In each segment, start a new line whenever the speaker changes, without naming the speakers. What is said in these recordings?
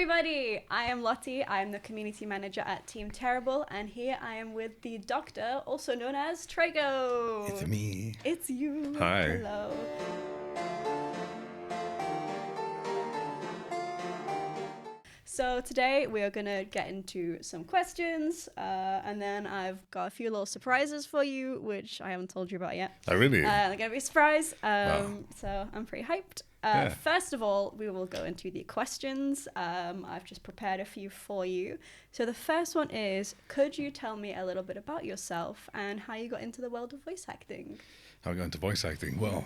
everybody, I am Lottie. I am the community manager at Team Terrible, and here I am with the doctor, also known as Trago.
It's me.
It's you.
Hi.
Hello. So today we are going to get into some questions, and then I've got a few little surprises for you, which I haven't told you about yet.
Oh, really?
They're going to be a surprise,
Wow.
so I'm pretty hyped.
Yeah.
First of all, we will go into the questions. I've just prepared a few for you. So the first one is, could you tell me a little bit about yourself and how you got into the world of voice acting?
How I got into voice acting? Well,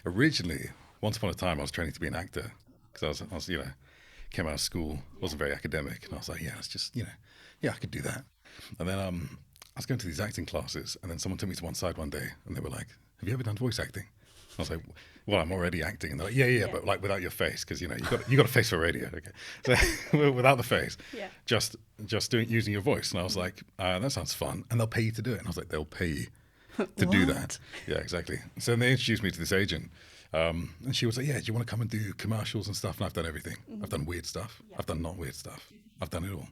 originally, once upon a time, I was training to be an actor because I was, came out of school, wasn't very academic, and I was like, yeah, it's just, I could do that. And then I was going to these acting classes, and then someone took me to one side one day, and they were like, have you ever done voice acting? I was like, well, I'm already acting. And they're like, yeah, but like without your face, because, you got a face for radio. Okay. So without the face, just using your voice. And I was like, that sounds fun. And they'll pay you to do it. And I was like, they'll pay you to do that. Yeah, exactly. So then they introduced me to this agent. And she was like, yeah, do you want to come and do commercials and stuff? And I've done everything. Mm-hmm. I've done weird stuff. Yeah. I've done not weird stuff. I've done it all.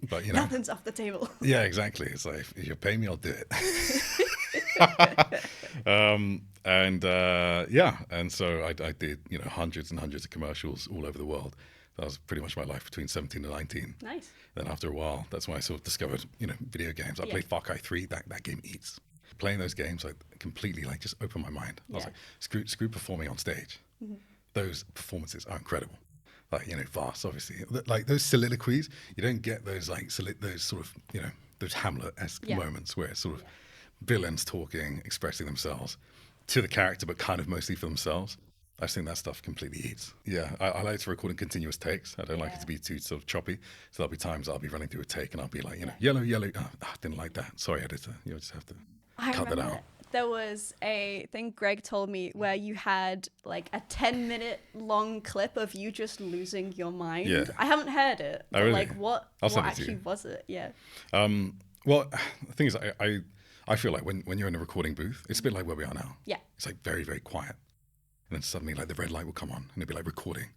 But,
Nothing's off the table.
Yeah, exactly. It's like, if you pay me, I'll do it. And so I did, hundreds and hundreds of commercials all over the world. That was pretty much my life between 17 and 19.
Nice.
Then after a while, that's when I sort of discovered, video games. I played Far Cry 3. That game eats. Playing those games, completely just opened my mind. I was like, screw performing on stage. Mm-hmm. Those performances are incredible. Vast, obviously. Like those soliloquies, you don't get those those sort of, those Hamlet-esque moments where it's sort of villains talking, expressing themselves to the character, but kind of mostly for themselves. I just think that stuff completely eats. Yeah, I like to record in continuous takes. I don't like it to be too sort of choppy. So there'll be times I'll be running through a take and I'll be like, yellow. Oh, I didn't like that. Sorry, editor. You'll just have to cut that out.
There was a thing Greg told me where you had like a 10-minute long clip of you just losing your mind. Yeah. I haven't heard it. But
really?
What actually was it? Yeah.
Well, the thing is, I feel like when you're in a recording booth, it's a bit like where we are now.
Yeah.
It's very, very quiet. And then suddenly the red light will come on and it'll be like recording.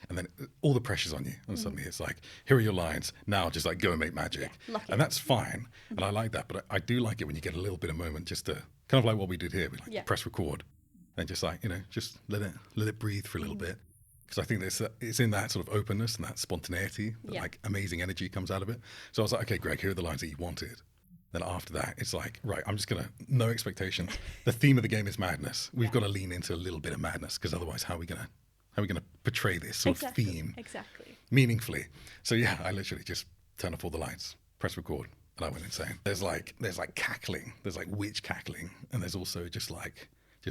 And then all the pressure's on you. And suddenly it's like, here are your lines. Now just go and make magic. Yeah, and that's fine. And I like that. But I do like it when you get a little bit of moment just to, kind of like what we did here. We press record and just just let it breathe for a little bit. Because I think it's in that sort of openness and that spontaneity, that amazing energy comes out of it. So I was like, okay, Greg, here are the lines that you wanted. Then after that, it's like, right, I'm just no expectations. The theme of the game is madness. We've got to lean into a little bit of madness, because otherwise how are we going to portray this sort of theme meaningfully? So I literally just turn off all the lights, press record, and I went insane. There's cackling, there's witch cackling, and there's also just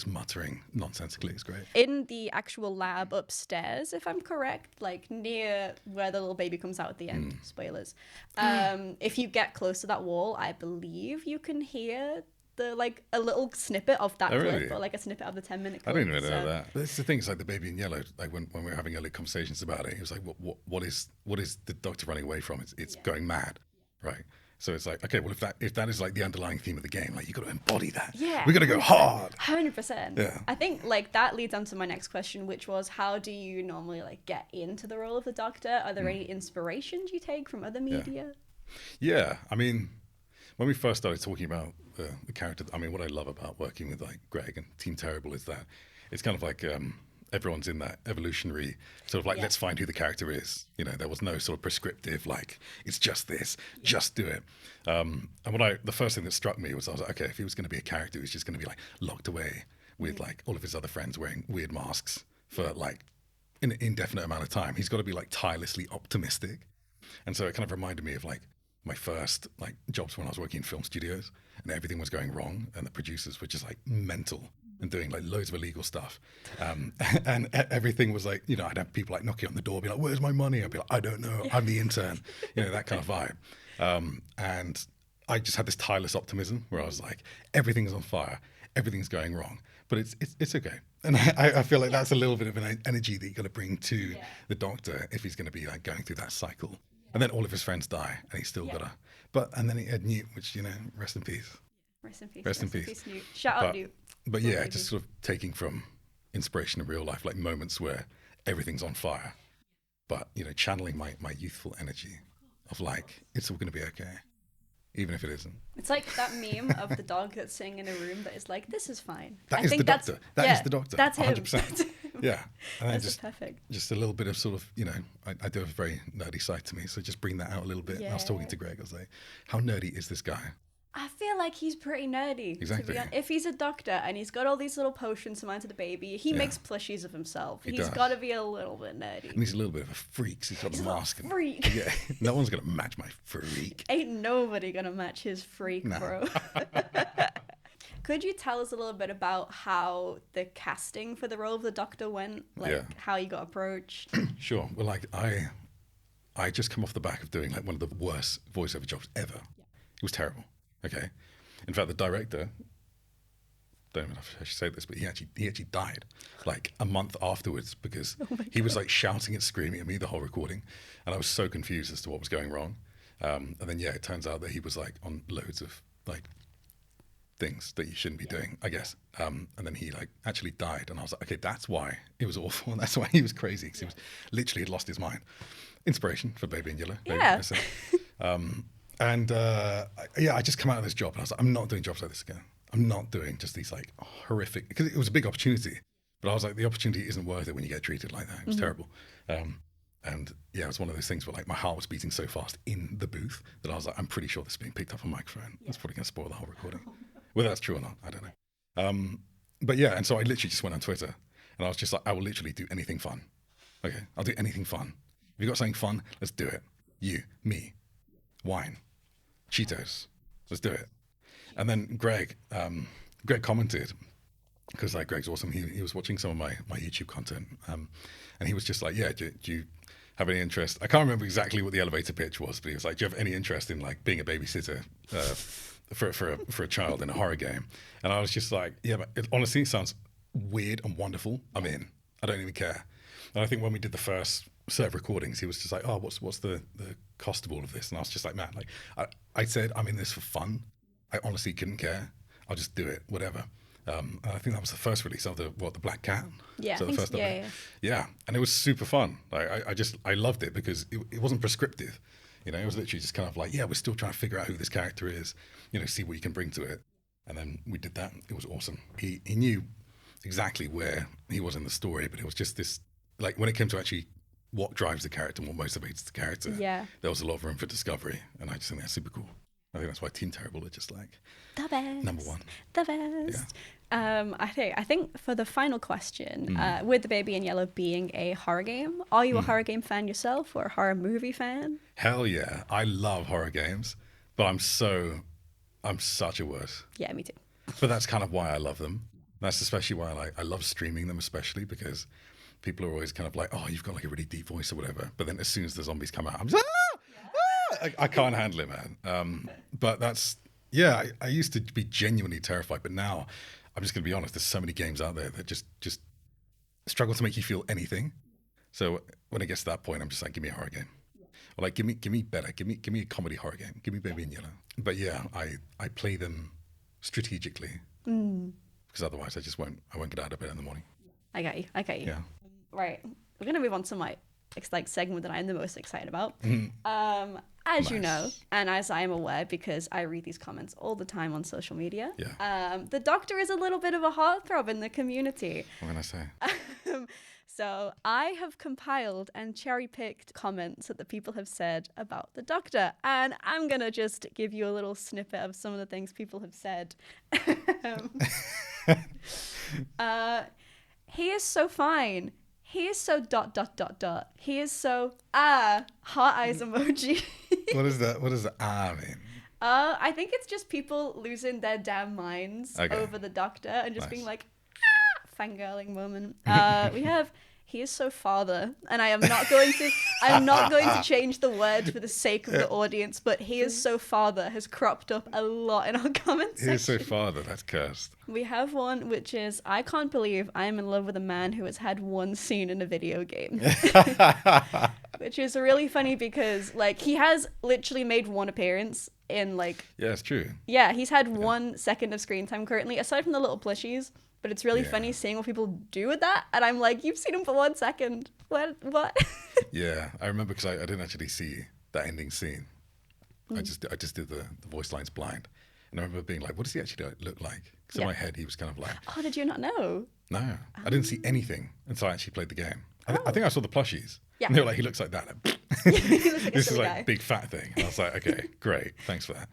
muttering nonsensically. It's great.
In the actual lab upstairs, if I'm correct, near where the little baby comes out at the end, spoilers, if you get close to that wall, I believe you can hear a little snippet of that clip, or a snippet of the 10-minute clip.
I didn't even know that. But it's the thing, it's like the baby in yellow, when we were having early conversations about it, he was like, what is the doctor running away from? It's going mad, right? So it's like, okay, well, if that is the underlying theme of the game, you got to embody that. Yeah. We got to go hard.
100%.
Yeah.
I think that leads on to my next question, which was, how do you normally get into the role of the doctor? Are there any inspirations you take from other media?
Yeah. I mean, when we first started talking about the character, what I love about working with Greg and Team Terrible is that it's kind of everyone's in that evolutionary sort of let's find who the character is. There was no sort of prescriptive, it's just this, just do it. And the first thing that struck me was, I was like, okay, if he was going to be a character who's just going to be locked away with all of his other friends wearing weird masks for an indefinite amount of time, he's got to be tirelessly optimistic. And so it kind of reminded me of my first jobs when I was working in film studios and everything was going wrong and the producers were just mental and doing loads of illegal stuff. And everything was I'd have people knocking on the door, be like, where's my money? I'd be like, I don't know, I'm the intern, that kind of vibe. And I just had this tireless optimism where I was like, everything's on fire, everything's going wrong, but it's okay. And I feel that's a little bit of an energy that you got to bring to the doctor if he's going to be going through that cycle. And then all of his friends die and he's still got to, and then he had Newt, which, rest in peace.
Rest in peace.
Rest in peace.
Newt. Shout out Newt.
But just sort of taking from inspiration in real life, moments where everything's on fire but channeling my youthful energy of like, it's all going to be okay, even if it isn't.
It's like that meme of the dog that's sitting in a room that is like, this is fine.
That is the doctor. That is the doctor.
That's him.
100%. Yeah. And then
That's perfect.
Just a little bit of sort of, I do have a very nerdy side to me. So just bring that out a little bit.
Yeah.
I was talking to Greg. I was like, how nerdy is this guy?
I feel like he's pretty nerdy.
Exactly.
If he's a doctor and he's got all these little potions to to the baby, he makes plushies of himself. He's got to be a little bit nerdy.
And he's a little bit of a freak. So he's got a mask.
Freak.
Yeah. No one's going to match my freak.
Ain't nobody going to match his freak, bro. Could you tell us a little bit about how the casting for the role of the Doctor went? How you got approached?
Sure. Well, like I just come off the back of doing like one of the worst voiceover jobs ever. Yeah. It was terrible. Okay. In fact, the director, don't know if I should say this, but he actually died like a month afterwards because he was like shouting and screaming at me the whole recording, and I was so confused as to what was going wrong. And then it turns out that he was like on loads of like things that you shouldn't be doing, I guess. And then he like actually died, and I was like, okay, that's why it was awful, and that's why he was crazy, because he was literally had lost his mind. Inspiration for Baby in Yellow.
Yeah.
I just come out of this job and I was like, I'm not doing jobs like this again. I'm not doing just these like horrific, because it was a big opportunity, but I was like, the opportunity isn't worth it when you get treated like that. It was terrible. It was one of those things where like my heart was beating so fast in the booth that I was like, I'm pretty sure this is being picked up on microphone. That's probably going to spoil the whole recording. Whether that's true or not, I don't know. And so I literally just went on Twitter and I was just like, I will literally do anything fun. Okay, I'll do anything fun. If you've got something fun, let's do it. You, me, wine, Cheetos, let's do it. And then Greg commented, because like Greg's awesome. He was watching some of my YouTube content, and he was just like, yeah, do you have any interest? I can't remember exactly what the elevator pitch was, but he was like, do you have any interest in like being a babysitter for a child in a horror game? And I was just like, yeah, but it honestly sounds weird and wonderful. I'm in. I don't even care. And I think when we did the first set of recordings, he was just like, oh, what's the cost of all of this? And I was just like, man, like I said, I'm in this for fun. I honestly couldn't care. I'll just do it, whatever. And I think that was the first release of the Black Cat.
Yeah,
so the first yeah, and it was super fun. Like I loved it because it wasn't prescriptive. It was literally just kind of like, yeah, we're still trying to figure out who this character is. See what you can bring to it. And then we did that. It was awesome. He knew exactly where he was in the story, but it was just this, like when it came to actually what drives the character and what motivates the character, there was a lot of room for discovery, and I just think that's super cool. I think that's why Team Terrible are just like
the best.
Number one.
The best. Yeah. I think for the final question, with The Baby in Yellow being a horror game, are you a horror game fan yourself or a horror movie fan?
Hell yeah. I love horror games, but I'm such a wuss.
Yeah, me too.
But that's kind of why I love them. That's especially why I love streaming them, especially because people are always kind of like, oh, you've got like a really deep voice or whatever. But then as soon as the zombies come out, I'm just, I can't handle it, man. But that's, I used to be genuinely terrified, but now I'm just going to be honest. There's so many games out there that just struggle to make you feel anything. So when it gets to that point, I'm just like, give me a horror game. Or like, give me better. Give me a comedy horror game. Give me Baby in Yellow. But yeah, I play them strategically because otherwise I won't get out of bed in the morning.
I got you.
Yeah.
Right. We're going to move on to my segment that I'm the most excited about. As you know, and as I am aware because I read these comments all the time on social media, the Doctor is a little bit of a heartthrob in the community.
What can I say?
So I have compiled and cherry-picked comments that the people have said about the Doctor, and I'm going to just give you a little snippet of some of the things people have said. He is so fine. He is so ... He is so heart eyes emoji.
What does the mean?
I think it's just people losing their damn minds over the Doctor and just being like, fangirling moment. We have, he is so father, and I'm not going to change the word for the sake of the audience, but he is so father has cropped up a lot in our comments.
He is so father, that's cursed.
We have one which is, I can't believe I'm in love with a man who has had one scene in a video game. Which is really funny because like he has literally made one appearance in like...
Yeah, it's true.
Yeah, he's had 1 second of screen time currently, aside from the little plushies. But it's really funny seeing what people do with that. And I'm like, you've seen him for 1 second. What?
Yeah, I remember because I didn't actually see that ending scene. I just did the voice lines blind, and I remember being like, "What does he actually look like?" Because in my head, he was kind of like,
Oh, did you not know?
"No, I didn't see anything until I actually played the game." I think I saw the plushies.
Yeah.
And they were like, "He looks like that."
He looks like a
This is
silly
like
guy.
big fat thing, and I was like, "Okay, great, thanks for that."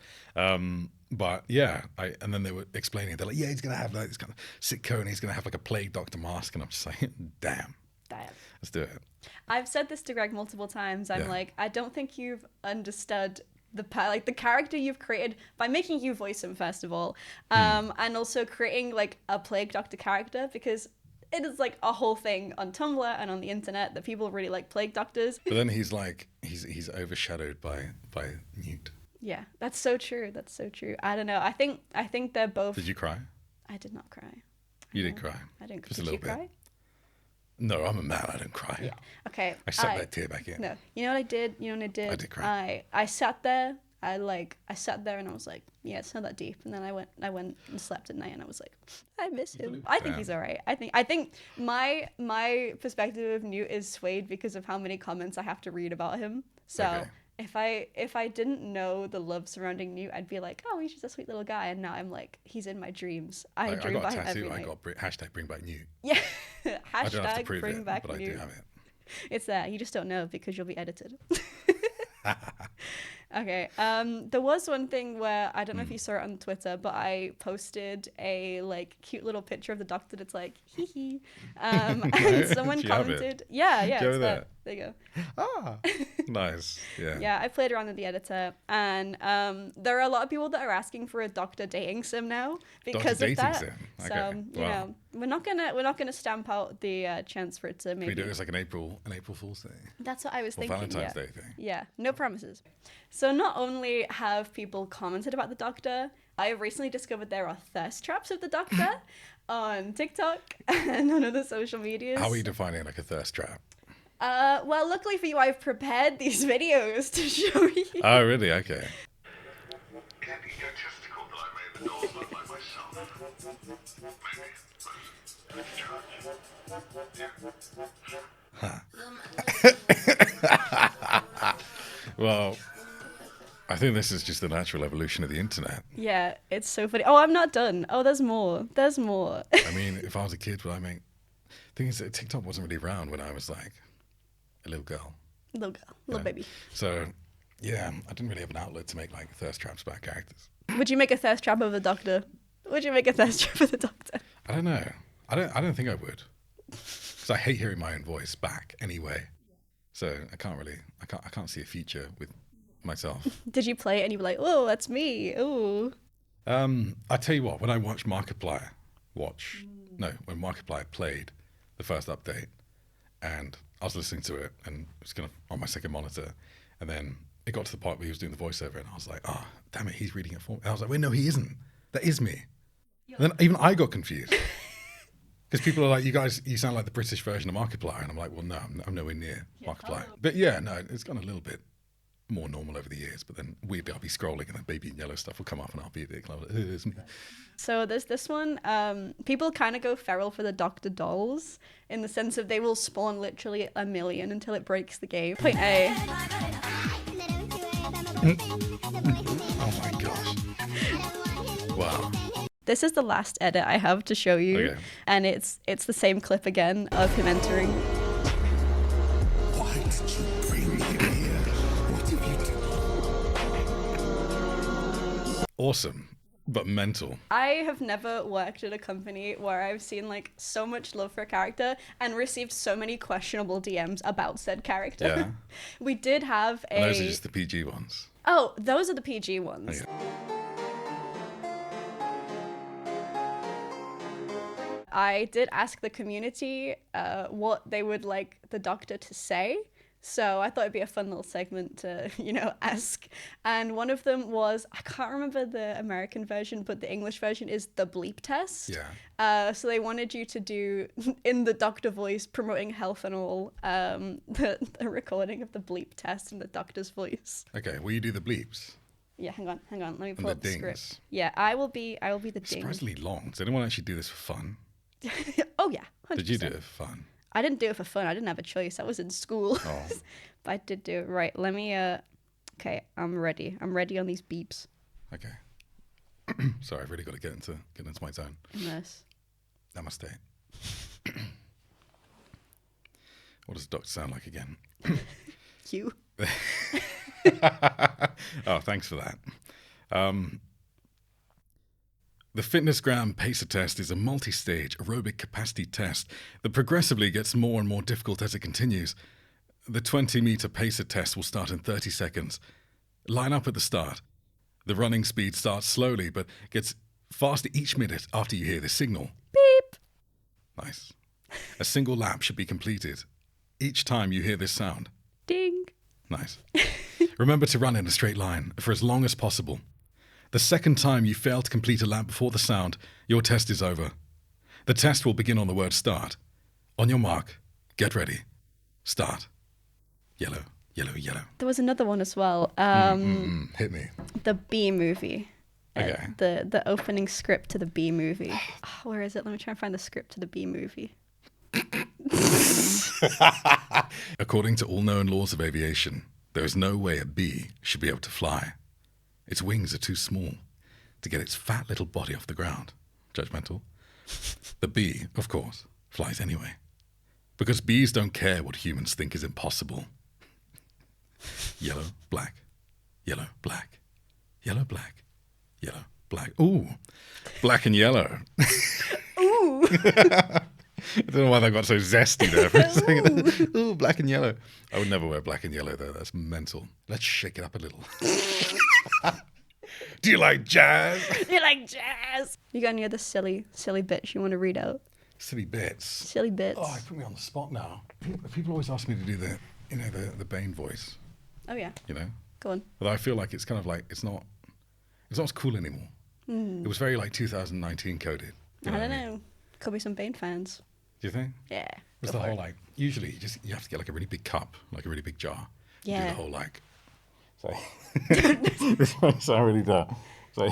But yeah, and then they were explaining. They're like, "Yeah, he's gonna have like this kind of sick coat, and he's gonna have like a plague doctor mask," and I'm just like, "Damn, let's do it."
I've said this to Greg multiple times. I'm
Yeah.
like, I don't think you've understood the character you've created by making you voice him first of all, and also creating like a plague doctor character, because it is like a whole thing on Tumblr and on the internet that people really like plague doctors.
But then he's like, he's overshadowed by Newt.
Yeah, that's so true. That's so true. I don't know. I think they're both.
Did you cry?
I did not cry.
You did cry.
I didn't.
Just
Did
a
you
little bit.
cry?
No, I'm a man. I don't cry.
Yeah. Okay.
I sucked that tear back in.
No. You know what I did? You know what I did?
I did cry.
I sat there. I sat there and I was like, yeah, it's not that deep. And then I went and slept at night and I was like, I miss him. I think he's all right. I think my perspective of Newt is swayed because of how many comments I have to read about him. So
Okay.
if I didn't know the love surrounding Newt, I'd be like, oh, he's just a sweet little guy. And now I'm like, he's in my dreams. I dream
got
about
a
him every
tattoo. I
night.
got hashtag bring back Newt.
Yeah.
I don't have to
Hashtag
prove
bring
it,
back
but I
Newt.
do have it.
It's there. You just don't know because you'll be edited. Okay. There was one thing where I don't know if you saw it on Twitter, but I posted a like cute little picture of the doctor that's like hee hee. And someone
Do you have it?
commented, yeah,
Do you
it's
have
there.
that?
There you go.
Ah, nice. Yeah.
Yeah, I played around with the editor, and there are a lot of people that are asking for a doctor dating sim now because
Doctor
of
dating
that.
sim? Okay.
So you
Wow.
know, we're not gonna stamp out the chance for it to
Can we
maybe.
do it as like an April Fool's Day
That's what I was
or
thinking.
Valentine's
Yeah.
Day thing?
Yeah, no promises. So not only have people commented about the Doctor, I have recently discovered there are thirst traps of the Doctor on TikTok and on other social medias.
How are you defining like a thirst trap?
Well, luckily for you, I've prepared these videos to show you.
Oh, really? Okay.
Can't be egotistical that I made the dolls look like myself. Maybe.
Well, I think this is just the natural evolution of the internet.
Yeah, it's so funny. Oh, I'm not done. Oh, there's more. There's more.
I mean, if I was a kid, would I make... thing is that TikTok wasn't really around when I was like a little girl.
Little girl, little baby.
So, yeah, I didn't really have an outlet to make like thirst traps about characters.
Would you make a thirst trap of the Doctor? Would you make a thirst trap of the Doctor?
I don't know. I don't think I would. Because I hate hearing my own voice back anyway. So I can't see a future with myself.
Did you play it and you were like, oh, that's me. Oh.
I tell you what, when I watched Markiplier when Markiplier played the first update, and I was listening to it, and it was kind of on my second monitor, and then it got to the part where he was doing the voiceover, and I was like, oh, damn it, he's reading it for me. And I was like, wait, no, he isn't. That is me. And then even I got confused. Because people are like, you sound like the British version of Markiplier. And I'm like, well, no, I'm nowhere near Markiplier. But yeah, no, it's gone a little bit more normal over the years. But then I'll be scrolling and then Baby in Yellow stuff will come up and I'll be a bit like, it's me.
So there's this one. People kind of go feral for the Doctor dolls in the sense of they will spawn literally a million until it breaks the game. Point A.
Oh my gosh. Wow.
This is the last edit I have to show you,
Okay.
and it's the same clip again of him entering.
Why did you bring me here? What have you done?
Awesome, but mental.
I have never worked at a company where I've seen like so much love for a character and received so many questionable DMs about said character.
Yeah.
We did have
And those are just the PG ones.
Oh, those are the PG ones.
Okay.
I did ask the community what they would like the Doctor to say. So I thought it'd be a fun little segment to, ask. And one of them was, I can't remember the American version, but the English version is the bleep test.
Yeah.
So they wanted you to do, in the Doctor voice, promoting health and all, the recording of the bleep test in the Doctor's voice.
Okay, will you do the bleeps?
Yeah, hang on. Let me
And
pull
the
up the
dings?
script. Yeah, I will be the ding.
Surprisingly long. Does anyone actually do this for fun?
Oh yeah, 100%.
Did you do it for fun?
I didn't do it for fun. I didn't have a choice. I was in school.
Oh.
But I did do it. Right, let me, okay, I'm ready. I'm ready on these beeps.
Okay. Sorry, I've really got to get into my zone.
In this.
Namaste. What does the doctor sound like again?
You.
Oh, thanks for that. The FitnessGram Pacer test is a multi-stage aerobic capacity test that progressively gets more and more difficult as it continues. The 20-meter Pacer test will start in 30 seconds. Line up at the start. The running speed starts slowly but gets faster each minute after you hear the signal.
Beep.
Nice. A single lap should be completed each time you hear this sound.
Ding.
Nice. Remember to run in a straight line for as long as possible. The second time you fail to complete a lap before the sound, your test is over. The test will begin on the word start. On your mark, get ready. Start. Yellow, yellow, yellow.
There was another one as well.
Hit me.
The Bee Movie.
Okay.
The opening script to the Bee Movie. Oh, where is it? Let me try and find the script to the Bee Movie.
According to all known laws of aviation, there is no way a bee should be able to fly. Its wings are too small to get its fat little body off the ground. Judgmental. The bee, of course, flies anyway. Because bees don't care what humans think is impossible. Yellow, black, yellow, black, yellow, black, yellow, black. Ooh, black and yellow.
Ooh.
I don't know why that got so zesty there for a second. Ooh, black and yellow. I would never wear black and yellow, though. That's mental. Let's shake it up a little. Do you like jazz?
You like jazz? You got any other silly bits you want to read out?
Silly bits.
Silly bits.
Oh, you put me on the spot now. People always ask me to do the Bane voice,
Oh yeah.
you know?
Go on.
But I feel like it's kind of like, it's not as cool anymore. It was very like 2019 coded. You
I
what
don't
mean?
know. Could be some Bane fans.
Do you think?
Yeah.
It's
go
the
for
whole
it.
like, usually you have to get like a really big cup, like a really big jar. You do
Yeah.
the whole like, so this might sound really dumb. So,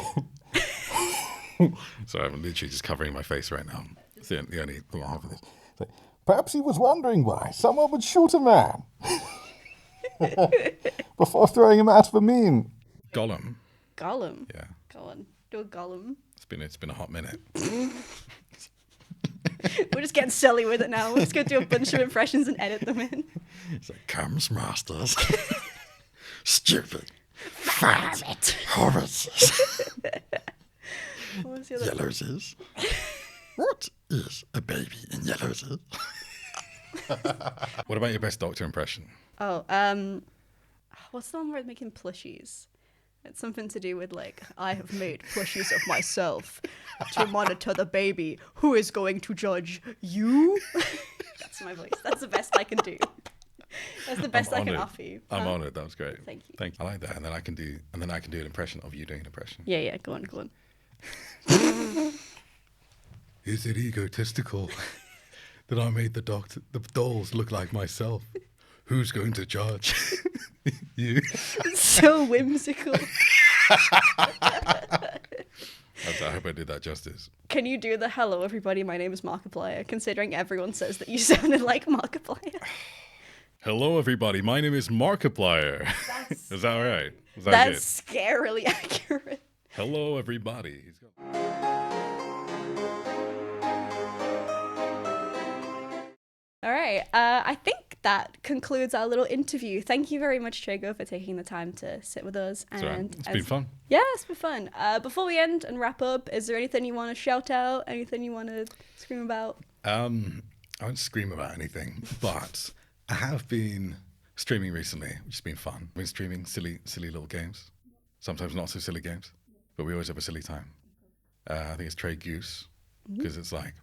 sorry, I'm literally just covering my face right now. It's the only thing I have for this. So, perhaps he was wondering why someone would shoot a man before throwing him out of a meme. Gollum.
Gollum.
Yeah,
Go on. Do a Gollum.
it's been a hot minute.
We're just getting silly with it now. We're just going to do a bunch of impressions and edit them in.
It's like, comes masters. Stupid. Fat. Horrors.
What was the other?
Yellows is. What is a baby in yellows is? What about your best Doctor impression?
Oh, what's the one where it's making plushies? It's something to do with like, I have made plushies of myself to monitor the baby. Who is going to judge you? That's my voice. That's the best I can do. That's the best I can offer you.
I'm honoured. That was great.
Thank you.
I like that. And then I can do an impression of you doing an impression.
Yeah, go on.
Is it egotistical that I made the dolls look like myself? Who's going to judge? You.
So whimsical.
I hope I did that justice.
Can you do the hello everybody, my name is Markiplier, considering everyone says that you sounded like Markiplier?
Hello, everybody. My name is Markiplier. Is that all right? Is that
That's scarily accurate.
good? Hello, everybody.
All right. I think that concludes our little interview. Thank you very much, Trago, for taking the time to sit with us.
It's all right. It's been fun.
Yeah, it's been fun. Before we end and wrap up, is there anything you want to shout out? Anything you want to scream about?
I won't scream about anything, but I have been streaming recently, which has been fun. I've been streaming silly little games. Sometimes not so silly games, but we always have a silly time. I think it's Trey Goose, because it's like,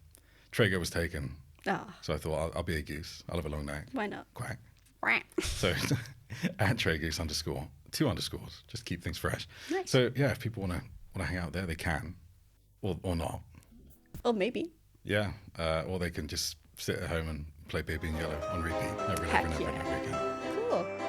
Trago was taken.
Ah,
So I thought I'll be a goose. I'll have a long night.
why not?
Quack.
Quack.
So at Trey Goose _ 2 underscores, just keep things fresh.
Nice.
So yeah, if people want to hang out there, they can, or not.
Or maybe.
Yeah, or they can just sit at home and play Baby in Yellow on repeat over and over and
Heck
over and over again.
Cool.